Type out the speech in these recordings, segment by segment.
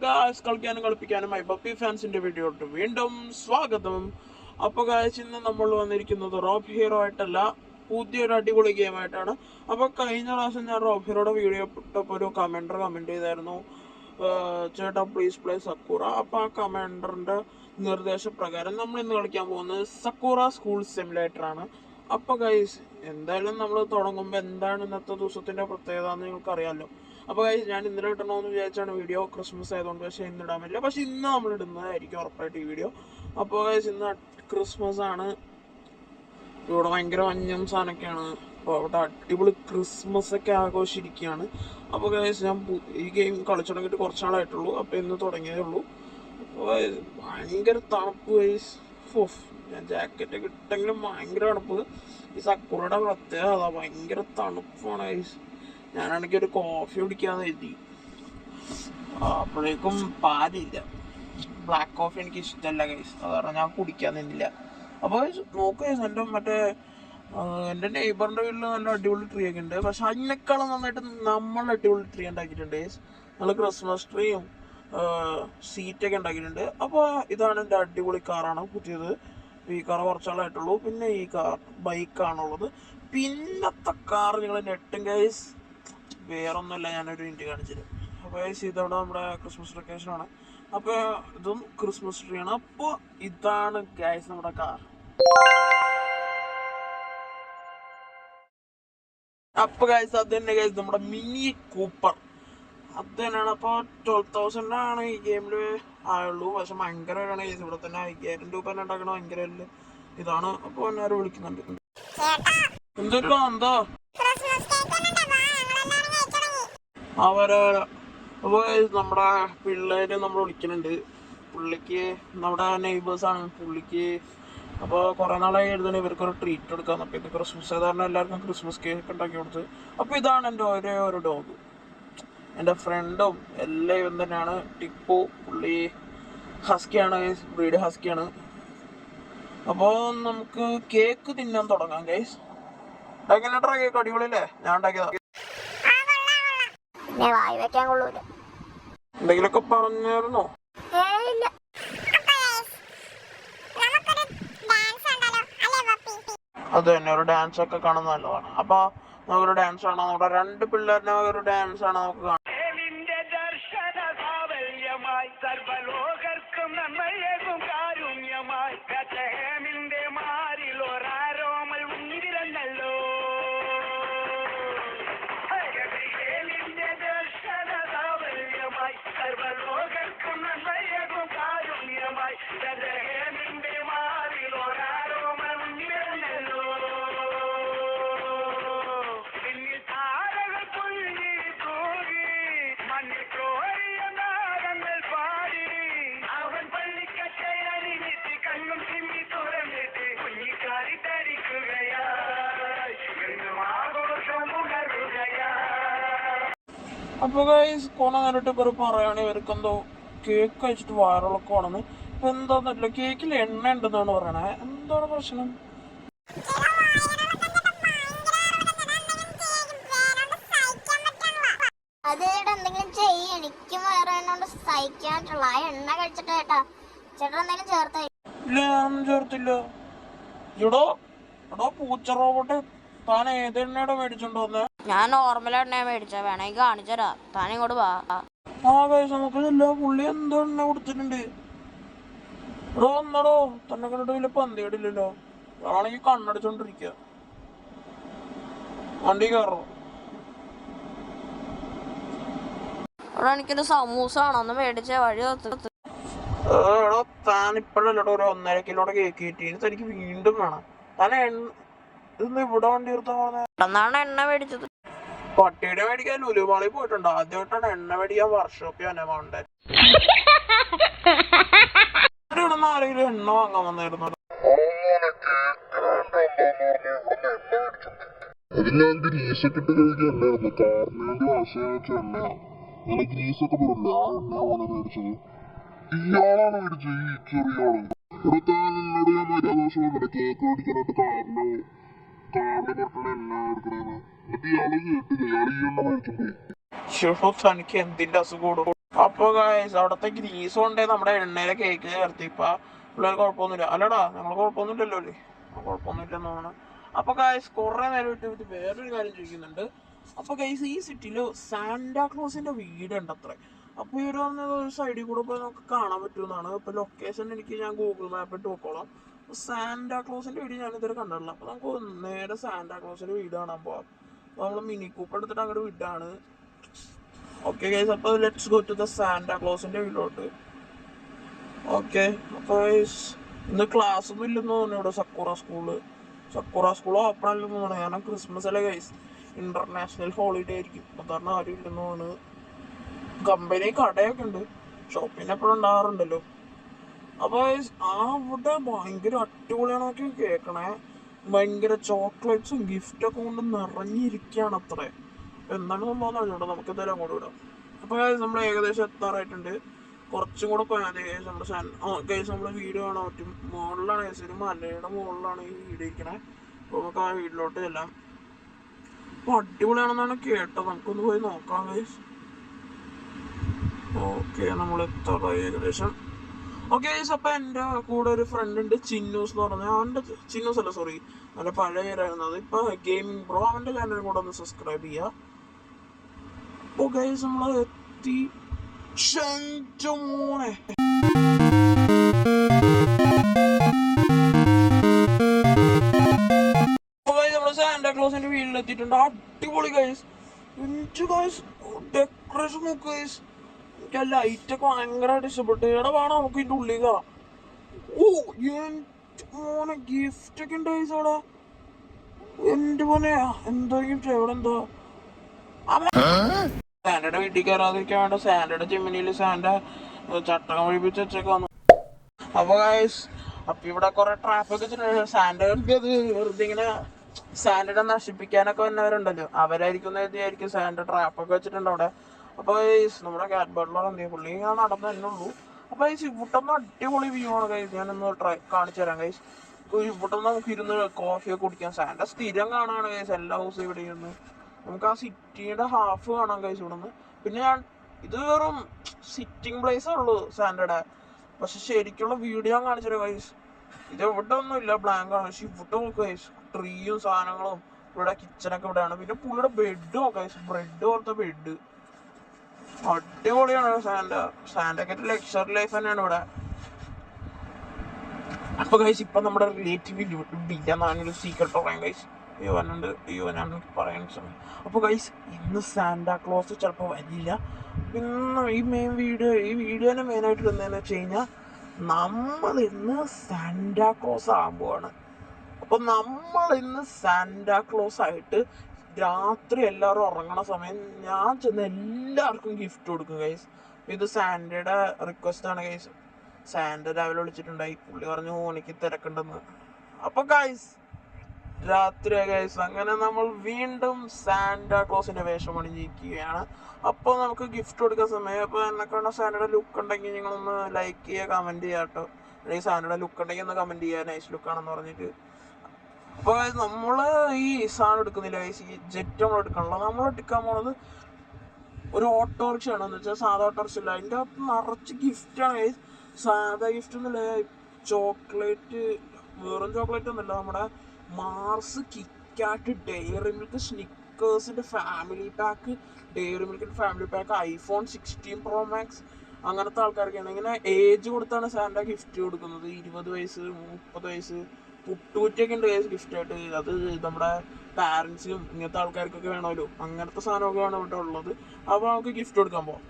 Guys, കളിക്കാനും കളിപ്പിക്കാനും ഐബപ്പി ഫാൻസിന്റെ വീഡിയോട്ട് വീണ്ടും സ്വാഗതം. അപ്പോൾ ഗായ്സ്, ഇന്ന് നമ്മൾ വന്നിരിക്കുന്നത് റോബ് ഹീറോ ആയിട്ടല്ല, പുതിയൊരു അടിപൊളി ഗെയിം ആയിട്ടാണ്. അപ്പോൾ കഴിഞ്ഞ പ്രാവശ്യം ഞാൻ റോബ് ഹീറോയുടെ വീഡിയോ ഇട്ടപ്പോൾ ഒരു കമൻറ്റ് ചെയ്തായിരുന്നു, ചേട്ടാ പ്ലീസ് പ്ലേ സക്കൂറ. അപ്പോൾ ആ കമൻഡറിൻ്റെ നിർദ്ദേശപ്രകാരം നമ്മൾ ഇന്ന് കളിക്കാൻ പോകുന്നത് സക്കൂറ സ്കൂൾ സിമുലേറ്റർ ആണ്. അപ്പോൾ ഗൈസ്, എന്തായാലും നമ്മൾ തുടങ്ങുമ്പോൾ എന്താണ് ഇന്നത്തെ ദിവസത്തിൻ്റെ പ്രത്യേകത എന്ന് നിങ്ങൾക്കറിയാമല്ലോ. അപ്പോൾ ഗൈസ്, ഞാൻ ഇന്നലെ ഇടണമെന്ന് വിചാരിച്ചാണ് വീഡിയോ, ക്രിസ്മസ് ആയതുകൊണ്ട്. പക്ഷേ ഇന്ന് ഇടാൻ പറ്റില്ല. പക്ഷേ ഇന്ന് നമ്മൾ ഇടുന്നതായിരിക്കും ഉറപ്പായിട്ട് ഈ വീഡിയോ. അപ്പോൾ ഗൈസ്, ഇന്ന് ക്രിസ്മസ് ആണ്. ഇവിടെ ഭയങ്കര മഞ്ഞും സാധനമൊക്കെയാണ്. അപ്പോൾ അവിടെ അടിപൊളി ക്രിസ്മസ് ഒക്കെ ആഘോഷിച്ചിരിക്കുകയാണ്. അപ്പോൾ ഗൈസ്, ഞാൻ ഈ ഗെയിം കളിച്ചു തുടങ്ങിയിട്ട് കുറച്ച് നാളായിട്ടുള്ളൂ. അപ്പോൾ ഇന്ന് തുടങ്ങിയതേ ഉള്ളൂ. അപ്പോൾ ഭയങ്കര തണുപ്പ് ഗൈസ്. ഞാൻ ജാക്കറ്റൊക്കെ ഇട്ടെങ്കിലും ഭയങ്കര തണുപ്പ്. ഈ സക്കൂറയുടെ പ്രത്യേകത ഭയങ്കര തണുപ്പാണ് ഗൈസ്. ഞാനാണെങ്കിൽ ഒരു കോഫി കുടിക്കാന്ന് കരുതി, അപ്പോഴേക്കും പാലില്ല. ബ്ലാക്ക് കോഫി എനിക്ക് ഇഷ്ടമല്ല ഗൈസ്, അത് കാരണം ഞാൻ കുടിക്കാൻ നിന്നില്ല. അപ്പോൾ നോക്ക് ഗൈസ്, എൻ്റെ നെയ്ബറിൻ്റെ വീട്ടിൽ നല്ല അടിപൊളി ട്രീ ഒക്കെ ഉണ്ട്. പക്ഷെ അതിനേക്കാളും നന്നായിട്ട് നമ്മൾ അടിപൊളി ട്രീ ഉണ്ടാക്കിയിട്ടുണ്ട് ഗൈസ്. നമ്മൾ ക്രിസ്മസ് ട്രീയും സീറ്റൊക്കെ ഉണ്ടാക്കിയിട്ടുണ്ട്. അപ്പോൾ ഇതാണ് എൻ്റെ അടിപൊളി കാറാണ്, പുതിയത്. ഈ കാർ കുറച്ചാളായിട്ടുള്ളൂ. പിന്നെ ഈ കാർ ബൈക്കാണുള്ളത്. പിന്നത്തെ കാർ നിങ്ങൾ നെട്ടും ഗൈസ്, വേറൊന്നുമില്ല, ഞാനൊരു മിനിറ്റ് കാണിച്ചിട്ട്. അപ്പോൾ ഗൈസ്, ഇതവിടെ നമ്മുടെ ക്രിസ്മസ് ഡെക്കറേഷനാണ്. അപ്പോൾ ഇതും ക്രിസ്മസ് ട്രീ ആണ്. അപ്പോൾ ഇതാണ് ഗൈസ് നമ്മുടെ കാർ. അപ്പോൾ ഗൈസ്, അത് തന്നെ ഗൈസ്, നമ്മുടെ മിനി കൂപ്പർ അത് തന്നെയാണ്. അപ്പോൾ 12,000 ആണ് ഈ ഗെയിമിൽ ആയുള്ളൂ. പക്ഷെ ഭയങ്കര വിലയാണ് ഗൈസ്. ഇവിടെ തന്നെ 5000 രൂപ തന്നെ ഉണ്ടാക്കണ ഭയങ്കര ഇതാണ്. അപ്പോൾ എല്ലാവരും വിളിക്കുന്നുണ്ട്. എന്തൊരു എന്താ അപ്പോൾ നമ്മുടെ പിള്ളേര് നമ്മൾ വിളിക്കുന്നുണ്ട്. പുള്ളിക്ക് നമ്മുടെ നെയ്ബേഴ്സാണ് പുള്ളിക്ക്. അപ്പോൾ കുറേ നാളായി എഴുതണ ഇവർക്കൊരു ട്രീറ്റ് എടുക്കാന്ന്. അപ്പോൾ ഇത് ക്രിസ്മസ് സാധാരണ എല്ലാവർക്കും ക്രിസ്മസ് കേക്ക് ഉണ്ടാക്കി കൊടുത്ത്. അപ്പോൾ ഇതാണ് എൻ്റെ ഒരേ ഒരു ഡോഗ്. എൻ്റെ ഫ്രണ്ടും എല്ലാം ഇവൻ തന്നെയാണ്, ടിപ്പു. പുള്ളി ഹസ്കിയാണ്, ബ്രീഡ് ഹസ്കിയാണ്. അപ്പോൾ നമുക്ക് കേക്ക് തിന്നാൻ തുടങ്ങാം ഗൈസ്. ഉണ്ടാക്കിയിട്ടാ കേക്ക് അടിപൊളിയല്ലേ? ഞാൻ ഉണ്ടാക്കിയതാ. എന്തെങ്കിലുമൊക്കെ പറഞ്ഞായിരുന്നോ? അത് തന്നെ, ഒരു ഡാൻസ് ഒക്കെ കാണുന്ന നല്ലതാണ്. അപ്പൊ നമുക്കൊരു ഡാൻസ് കാണാം. നമ്മുടെ 2 പിള്ളേരുടെ ഒരു ഡാൻസ് ആണ് നമുക്ക് കാണാം. അപ്പോൾ ഗൈസ്, കൊറേ നേരിട്ട് ഇവർ പറയുകയാണ് ഇവർക്കെന്തോ കേക്ക് കഴിച്ചിട്ട് വയറിളക്കം ആണെന്ന്. ഇപ്പം എന്താന്നറിയില്ല, കേക്കിൽ എണ്ണ ഉണ്ടെന്നാണ് പറയണേ. എന്താണ് പ്രശ്നം? എന്തെങ്കിലും ചെയ്യ, എനിക്കും വയറുകൊണ്ട് സഹിക്കാനുള്ള എണ്ണ കഴിച്ചിട്ട് കേട്ടാ. ചേട്ടാ എന്തെങ്കിലും ചേർത്ത? ഇല്ല, ഞാനൊന്നും ചേർത്തില്ല. എടോ പൂച്ച റോബോട്ട്, താൻ ഏത് എണ്ണയുടെ മേടിച്ചോണ്ട് വന്നേ? ഞാൻ നോർമൽ എണ്ണ മേടിച്ച, വേണമെങ്കിൽ കാണിച്ചരാ. താൻ ഇങ്ങോട്ട് വാ. ആ ഗൈസ്, നമുക്കില്ല. പുള്ളി എന്തോ എണ്ണ കൊടുത്തിട്ടുണ്ട്. എടോ എന്നടോ, തന്നെ കണ്ടിട്ട് വലിയ പന്തികേടില്ലല്ലോ. ആണെങ്കിൽ കണ്ണടിച്ചോണ്ടിരിക്കുക. വണ്ടി കയറോ? എനിക്കൊരു സമൂസ ആണോ ഒന്ന് മേടിച്ച വഴി. എടോ, താൻ ഇപ്പോഴല്ലോ ഒരു 1.5 കിലോയുടെ കേക്ക് കിട്ടി. തനിക്ക് വീണ്ടും വേണം. താൻ ഇതൊന്ന് ഇവിടെ വണ്ടി നിർത്താൻ പറഞ്ഞാണ് എണ്ണ മേടിച്ചത്. പട്ടിയുടെ മേടിക്കാൻ ലുലുമാളിൽ പോയിട്ടുണ്ട്. ആദ്യമായിട്ടാണ് എണ്ണ മേടിക്കാൻ വർക്ക്ഷോപ്പിൽ തന്നെ പോകണ്ടേ. ഇവിടെ ആരെങ്കിലും എണ്ണ വാങ്ങാൻ വന്നായിരുന്നു? ഇയാളാണ് മേടിച്ചത്, ഈ ചെറിയാള്. കേക്ക് മേടിക്കാനായിട്ട് തനിക്ക് എന്തിന്റെ അസുഖം? അപ്പൊ ഗൈസ് അവിടത്തെ ഗ്രീസ് കൊണ്ടേ നമ്മുടെ എണ്ണയിലെ കേക്ക് ചേർത്തി. ഇപ്പൊ പിള്ളേർ കുഴപ്പമൊന്നുമില്ല. അല്ലടാ ഞങ്ങൾ കുഴപ്പമൊന്നുമില്ലല്ലോ അല്ലേ? കുഴപ്പമൊന്നുമില്ലെന്നാണ്. അപ്പൊ ഗൈസ് കുറെ നേരം വിട്ട് വേറൊരു കാര്യം ചോദിക്കുന്നുണ്ട്. അപ്പൊ ഗൈസ് ഈ സിറ്റിയില് സാന്റാക്ലോസിന്റെ വീടുണ്ട് അത്ര. അപ്പൊ ഈ ഒരു സൈഡിൽ കൂടെ പോയി നമുക്ക് കാണാൻ പറ്റുമെന്നാണ്. ഇപ്പൊ ലൊക്കേഷൻ എനിക്ക് ഞാൻ ഗൂഗിൾ മാപ്പ് ഇട്ട് നോക്കോളാം. സാന്റാക്ലോസിന്റെ വീട് ഞാൻ ഇതുവരെ കണ്ടിട്ടില്ല. അപ്പൊ നമുക്ക് നേരെ സാന്റാക്ലോസിന്റെ വീട് കാണാൻ പോവാം. അപ്പൊ നമ്മള് മിനി കൂപ്പ് എടുത്തിട്ട് അങ്ങോട്ട് വിട്ടാണ്. ഓക്കെ ഗൈസ്, അപ്പൊ ലെറ്റ്സ് ഗോ ടു ദ സാന്റാക്ലോസിന്റെ വീട്ടിലോട്ട്. ഓക്കെ, അപ്പൊ ഇന്ന് ക്ലാസ് ഒന്നും ഇല്ലെന്ന് തോന്നുന്നു ഇവിടെ സക്കുറ സ്കൂൾ ഓപ്പൺ അല്ലെന്ന് തോന്നുന്നു. കാരണം ക്രിസ്മസ് അല്ലേ ഗൈസ്, ഇന്റർനാഷണൽ ഹോളിഡേ ആയിരിക്കും. സാധാരണ ആരും ഇല്ലെന്ന് തോന്നുന്നു. കമ്പനി കടയൊക്കെ ഉണ്ട്, ഷോപ്പിന് എപ്പോഴും ഉണ്ടാകാറുണ്ടല്ലോ. അപ്പൊ അവിടെ ഭയങ്കര അടിപൊളിയാണൊക്കെ കേൾക്കണേ. ഭയങ്കര ചോക്ലേറ്റ്സും ഗിഫ്റ്റൊക്കെ കൊണ്ട് നിറഞ്ഞിരിക്കുകയാണ് അത്രേ. എന്താണ് സംഭവം അറിഞ്ഞോട്ടോ, നമുക്ക് എന്തായാലും അങ്ങോട്ട് വിടാം. അപ്പൊ നമ്മൾ ഏകദേശം എത്താറായിട്ടുണ്ട്. കുറച്ചും കൂടെ പോയാൽ നമ്മുടെ വീട് കാണാൻ പറ്റും. മുകളിലാണ് ഒരു മലയുടെ മുകളിലാണ് ഈ വീട് ഇരിക്കണേ. അപ്പൊ നമുക്ക് ആ വീട്ടിലോട്ട് ചെല്ലാം. അപ്പൊ അടിപൊളിയാണെന്നാണ് കേട്ടത്. നമുക്കൊന്ന് പോയി നോക്കാം ഗൈസ്. ഓക്കെ, നമ്മൾ എത്താറായി ഏകദേശം. ഓക്കെ ഗൈസ്, അപ്പൊ എൻ്റെ കൂടെ ഒരു ഫ്രണ്ട് ഉണ്ട്, ചിന്നൂസ് എന്ന് പറഞ്ഞാൽ. അവൻ്റെ ചിന്നൂസ് അല്ല, സോറി, നല്ല പഴയ പേരായിരുന്നു അത്. ഇപ്പൊ ഗെയിമിംഗ് ബ്രോ. അവൻ്റെ ചാനലിൽ കൂടെ ഒന്ന് സബ്സ്ക്രൈബ് ചെയ്യുക. ഓ ഗൈസ്, നമ്മൾ എത്തി. മോനെ നമ്മള് സാന്റാക്ലോസിന്റെ വീട്ടിലെത്തിയിട്ടുണ്ട്. അടിപൊളി ഗൈസ്. ഡെക്കറേഷൻ നോക്ക് ഗൈസ്. എനിക്ക് ലൈറ്റ് ഒക്കെ ഭയങ്കരമായിട്ട് ഇഷ്ടപ്പെട്ടു. എവിടെ വേണം നമുക്ക് ഇതിന്റെ ഉള്ളിൽ കയറാം. ഓ മോനെ ഗിഫ്റ്റ് ഒക്കെ ഉണ്ട് ഗൈസ് അവിടെ. എന്റെ മോനെ എന്തോ ഗിഫ്റ്റ്, എവിടെ എന്തോ. സാന്റയുടെ വീട്ടിൽ കയറാതിരിക്കാൻ വേണ്ട സാന്റയുടെ ചിമ്മിനിയിൽ സാന്റ ചട്ടകം ഒഴിപ്പിച്ച് വെച്ചൊക്കെ വന്നു. അപ്പൊ ഗൈസ്, അപ്പൊ ഇവിടെ കുറെ ട്രാഫിക് വെച്ചിട്ടുണ്ട്. സാന്റകൾക്ക് അത് വെറുതെ ഇങ്ങനെ സാന്റയുടെ നശിപ്പിക്കാനൊക്കെ വന്നവരുണ്ടല്ലോ, അവരായിരിക്കും എഴുതിയായിരിക്കും സാന്റ ട്രാപ്പൊക്കെ വെച്ചിട്ടുണ്ട് അവിടെ. അപ്പൊ ഗൈസ് നമ്മുടെ ക്യാറ്റ് ബട്ട്ലർ എന്ത് ചെയ്യും, പുള്ളി ഇങ്ങനെ നടന്നു തന്നെ ഉള്ളൂ. അപ്പൊ ഗൈസ് ഇവിടുന്ന് അടിപൊളി വ്യൂ ആണ് ഗൈസ്. ഞാനൊന്ന് കാണിച്ചു തരാം ഗൈസ്. ഇവിടുന്ന് നമുക്ക് ഇരുന്ന് കോഫിയൊക്കെ കുടിക്കാം. സാന്റ സ്ഥിരം കാണാണ് ഗൈസ്, എല്ലാ ദിവസവും ഇവിടെ ഇരുന്ന്. നമുക്ക് ആ സിറ്റിയുടെ ഹാഫ് കാണാം ഗൈസ് ഇവിടുന്ന്. പിന്നെ ഇത് വെറും സിറ്റിംഗ് പ്ലേസേ ഉള്ളൂ സാന്റയുടെ. പക്ഷെ ശരിക്കുള്ള വീഡിയോ ഞാൻ കാണിച്ചു തരാം ഗൈസ്. ഇത് ഇവിടെ ഒന്നും ഇല്ല, ബ്ലാങ്ക് ആണ്. പക്ഷെ ഇവിടെ നോക്കുക ഗൈസ്, ട്രീയും സാധനങ്ങളും. ഇവിടെ കിച്ചണൊക്കെ ഇവിടെയാണ്. പിന്നെ പുള്ളിയുടെ ബെഡ് നോക്കാം ഗൈസ്, ബ്രെഡ് പോലത്തെ ബെഡ്. അടിപൊളിയാണ് സാന്റൊക്കെ ലക്ഷറി ലൈഫ് തന്നെയാണ് ഇവിടെ. അപ്പൊ ഗൈസ്, ഇപ്പൊ നമ്മുടെ റിലേറ്റീവ് ഇല്ല, ഞാനൊരു സീക്രട്ട് പറയാം ഗൈസ്. ഞാൻ പറയാൻ സമയം. അപ്പൊ ഗൈസ്, ഇന്ന് സാന്റാക്ലോസ് ചിലപ്പോൾ വരില്ല. പിന്നെ ഈ വീഡിയോനെ മെയിനായിട്ട് എന്താണെന്ന് വെച്ച് കഴിഞ്ഞാൽ, നമ്മൾ ഇന്ന് സാന്റാക്ലോസ് ആകുമ്പോഴാണ്. അപ്പൊ നമ്മൾ ഇന്ന് സാന്റാക്ലോസ് ആയിട്ട് രാത്രി എല്ലാവരും ഉറങ്ങണ സമയം ഞാൻ ചെന്ന് എല്ലാവർക്കും ഗിഫ്റ്റ് കൊടുക്കും ഗൈസ്. ഇത് സാന്റയുടെ റിക്വസ്റ്റ് ആണ് ഗൈസ്. സാന്റ രാവിലെ വിളിച്ചിട്ടുണ്ടായി, പുള്ളി പറഞ്ഞു എനിക്ക് തിരക്കുണ്ടെന്ന്. അപ്പൊ ഗൈസ് രാത്രി ഗൈസ്, അങ്ങനെ നമ്മൾ വീണ്ടും സാന്റാക്ലോസിന്റെ വേഷം അണിഞ്ഞിരിക്കുകയാണ്. അപ്പൊ നമുക്ക് ഗിഫ്റ്റ് കൊടുക്കാൻ സമയം. അപ്പൊ എന്നെക്കാണോ സാന്റയുടെ ലുക്ക് ഉണ്ടെങ്കിൽ നിങ്ങളൊന്ന് ലൈക്ക് ചെയ്യുക, കമന്റ് ചെയ്യുക കേട്ടോ. അല്ലെങ്കിൽ സാന്റയുടെ ലുക്ക് ഉണ്ടെങ്കിൽ ഒന്ന് കമന്റ് ചെയ്യുക, നൈസ് ലുക്കാണെന്ന് പറഞ്ഞിട്ട്. അപ്പൊ നമ്മള് ഈ സാധനം എടുക്കുന്നില്ല ഗൈസ്, ഈ ജെറ്റ് നമ്മൾ എടുക്കണല്ലോ. നമ്മൾ എടുക്കാൻ പോണത് ഒരു ഓട്ടോറിക്ഷ ആണ്. എന്ന് വെച്ചാൽ സാധാ ഓട്ടോറിക്ഷ ഇല്ല, അതിൻ്റെ അകത്ത് നിറച്ച് ഗിഫ്റ്റാണ് ഗൈസ്. സാധാ ഗിഫ്റ്റ് ഒന്നുമില്ല, ചോക്ലേറ്റ്, വെറും ചോക്ലേറ്റ് ഒന്നുമില്ല. നമ്മുടെ മാർസ്, കിറ്റ്കാറ്റ്, ഡെയറി മിൽക്ക്, സ്നിക്കേഴ്സിന്റെ ഫാമിലി പാക്ക്, ഡെയറി മിൽക്കിന്റെ family pack, iPhone 16 Pro Max, അങ്ങനത്തെ ആൾക്കാർക്കാണ്. ഇങ്ങനെ ഏജ് കൊടുത്താണ് സാന്റ ഗിഫ്റ്റ് കൊടുക്കുന്നത്. 20 വയസ്സ്, 30 വയസ്സ്, പുട്ടുകുറ്റിയൊക്കെ ഉണ്ട് ഗൈസ് ഗിഫ്റ്റായിട്ട്. അത് നമ്മുടെ പാരൻസിനും ഇങ്ങനത്തെ ആൾക്കാർക്കൊക്കെ വേണമല്ലോ, അങ്ങനത്തെ സാധനമൊക്കെയാണ് ഇവിടെ ഉള്ളത്. അപ്പോൾ നമുക്ക് ഗിഫ്റ്റ് കൊടുക്കാൻ പോകാം.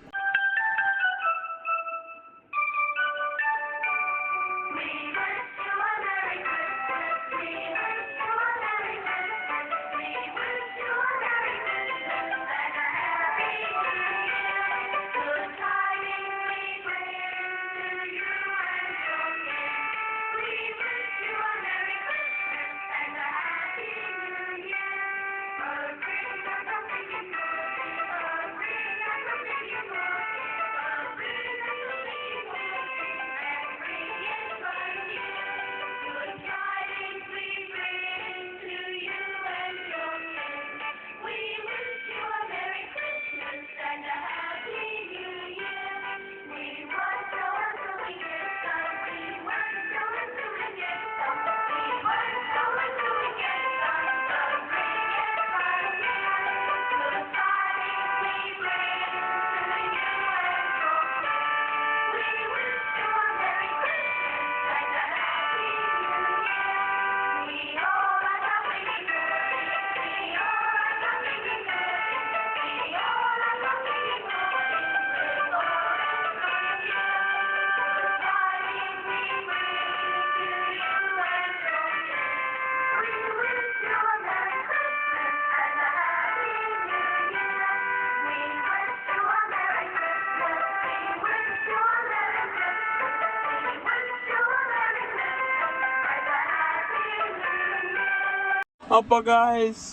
അപ്പൊ ഗായ്സ്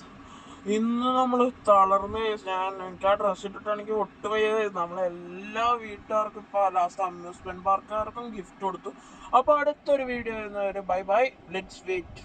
ഇന്ന് നമ്മൾ തളർന്ന് എനിക്ക് ആ ഡ്രസ് ഇട്ടിട്ടാണെങ്കിൽ ഒട്ടും വയ്യ. നമ്മളെല്ലാ വീട്ടുകാർക്കും ഇപ്പൊ ലാസ്റ്റ് അമ്യൂസ്മെന്റ് പാർക്കുകാർക്കും ഗിഫ്റ്റ് കൊടുത്തു. അപ്പൊ അടുത്തൊരു വീഡിയോ വരുന്നവരെ ബൈ ബൈ. Let's wait.